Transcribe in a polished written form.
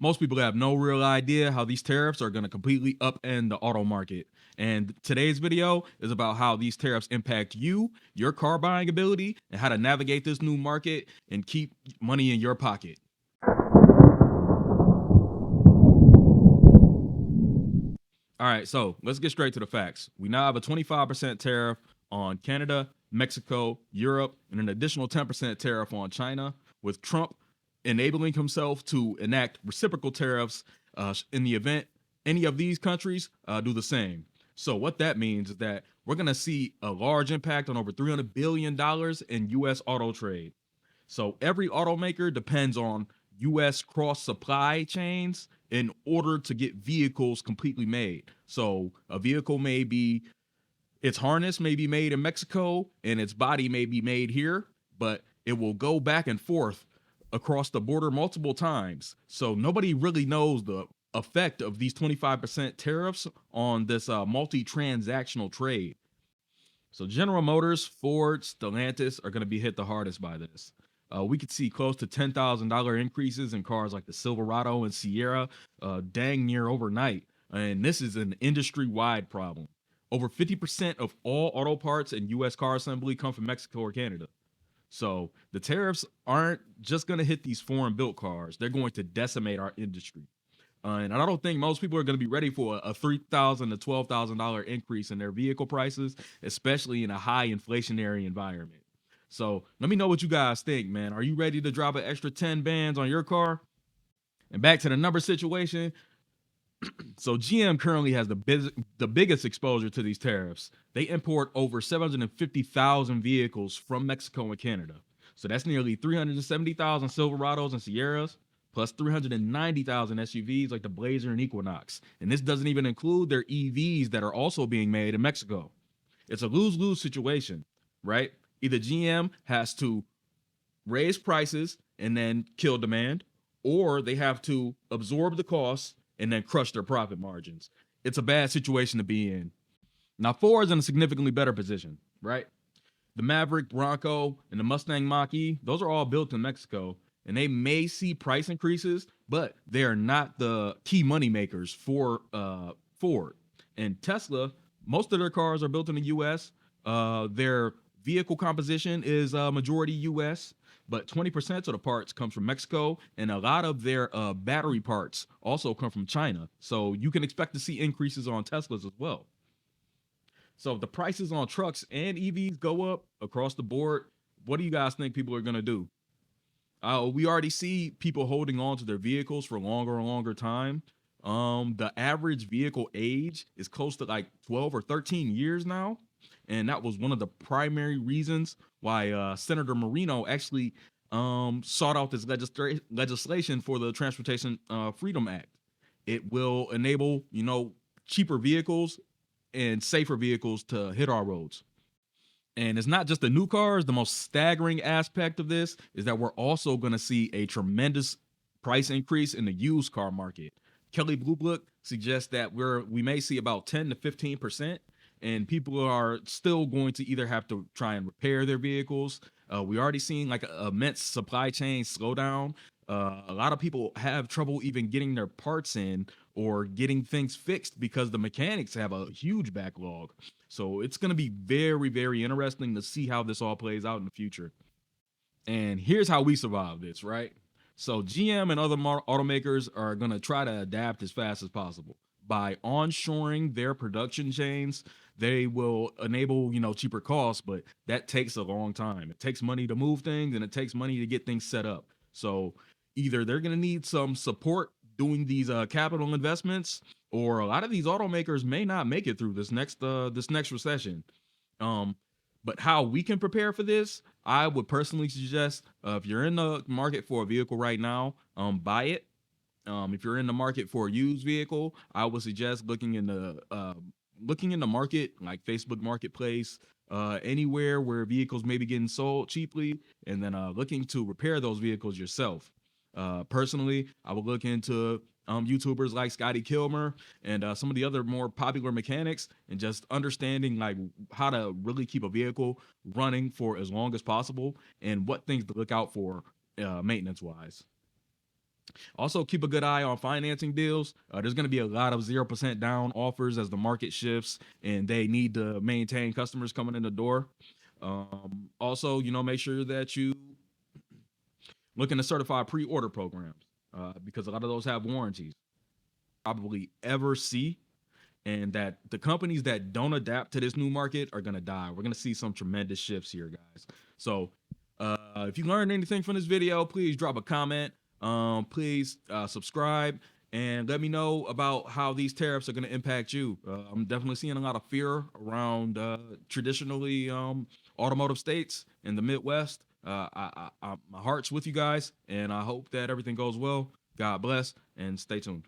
Most people have no real idea how these tariffs are going to completely upend the auto market. And today's video is about how these tariffs impact you, your car buying ability, and how to navigate this new market and keep money in your pocket. All right, so let's get straight to the facts. We now have a 25% tariff on Canada, Mexico, Europe, and an additional 10% tariff on China, with Trump enabling himself to enact reciprocal tariffs in the event any of these countries do the same. So what that means is that we're going to see a large impact on over $300 billion in U.S. auto trade. So every automaker depends on US cross supply chains in order to get vehicles completely made. So a vehicle may be, its harness may be made in Mexico and its body may be made here, but it will go back and forth across the border multiple times. So nobody really knows the effect of these 25% tariffs on this multi-transactional trade. So General Motors, Ford, Stellantis are going to be hit the hardest by this. We could see close to $10,000 increases in cars like the Silverado and Sierra, dang near overnight. And this is an industry-wide problem. Over 50% of all auto parts and U.S. car assembly come from Mexico or Canada. So the tariffs aren't just going to hit these foreign-built cars; they're going to decimate our industry. And I don't think most people are going to be ready for a $3,000 to $12,000 increase in their vehicle prices, especially in a high inflationary environment. So let me know what you guys think, man. Are you ready to drop an extra 10 bands on your car? And back to the number situation. So GM currently has the biggest exposure to these tariffs. They import over 750,000 vehicles from Mexico and Canada. So that's nearly 370,000 Silverados and Sierras, plus 390,000 SUVs like the Blazer and Equinox. And this doesn't even include their EVs that are also being made in Mexico. It's a lose-lose situation, right? Either GM has to raise prices and then kill demand, or they have to absorb the costs and then crush their profit margins. It's a bad situation to be in. Now, Ford's in a significantly better position, right? The Maverick, Bronco, and the Mustang Mach-E, those are all built in Mexico, and they may see price increases, but they are not the key money makers for Ford. And Tesla, most of their cars are built in the U.S. Their vehicle composition is majority U.S., but 20% of the parts comes from Mexico, and a lot of their battery parts also come from China. So you can expect to see increases on Teslas as well. So if the prices on trucks and EVs go up across the board, what do you guys think people are going to do? We already see people holding on to their vehicles for longer and longer time. The average vehicle age is close to like 12 or 13 years now. And that was one of the primary reasons why Senator Marino actually sought out this legislation for the Transportation Freedom Act. It will enable, cheaper vehicles and safer vehicles to hit our roads. And it's not just the new cars. The most staggering aspect of this is that we're also going to see a tremendous price increase in the used car market. Kelly Blue Book suggests that we may see about 10 to 15%, and people are still going to either have to try and repair their vehicles. We already seen like an immense supply chain slowdown. A lot of people have trouble even getting their parts in or getting things fixed because the mechanics have a huge backlog. So it's going to be very, very interesting to see how this all plays out in the future. And here's how we survive this, right? So GM and other automakers are going to try to adapt as fast as possible by onshoring their production chains. They will enable, cheaper costs, but that takes a long time. It takes money to move things and it takes money to get things set up. So either they're going to need some support doing these capital investments, or a lot of these automakers may not make it through this next recession. But how we can prepare for this, I would personally suggest if you're in the market for a vehicle right now, buy it. If you're in the market for a used vehicle, I would suggest looking in the market like Facebook Marketplace, anywhere where vehicles may be getting sold cheaply, and then looking to repair those vehicles yourself. Personally, I would look into YouTubers like Scotty Kilmer and some of the other more popular mechanics, and just understanding like how to really keep a vehicle running for as long as possible and what things to look out for maintenance wise. Also, keep a good eye on financing deals. There's going to be a lot of 0% down offers as the market shifts and they need to maintain customers coming in the door. Also, make sure that you look into certified pre-order programs because a lot of those have warranties. Probably ever see, and that the companies that don't adapt to this new market are going to die. We're going to see some tremendous shifts here, guys. So if you learned anything from this video, please drop a comment. Please subscribe and let me know about how these tariffs are going to impact you. I'm definitely seeing a lot of fear around traditionally automotive states in the Midwest. My heart's with you guys, and I hope that everything goes well. God bless, and stay tuned.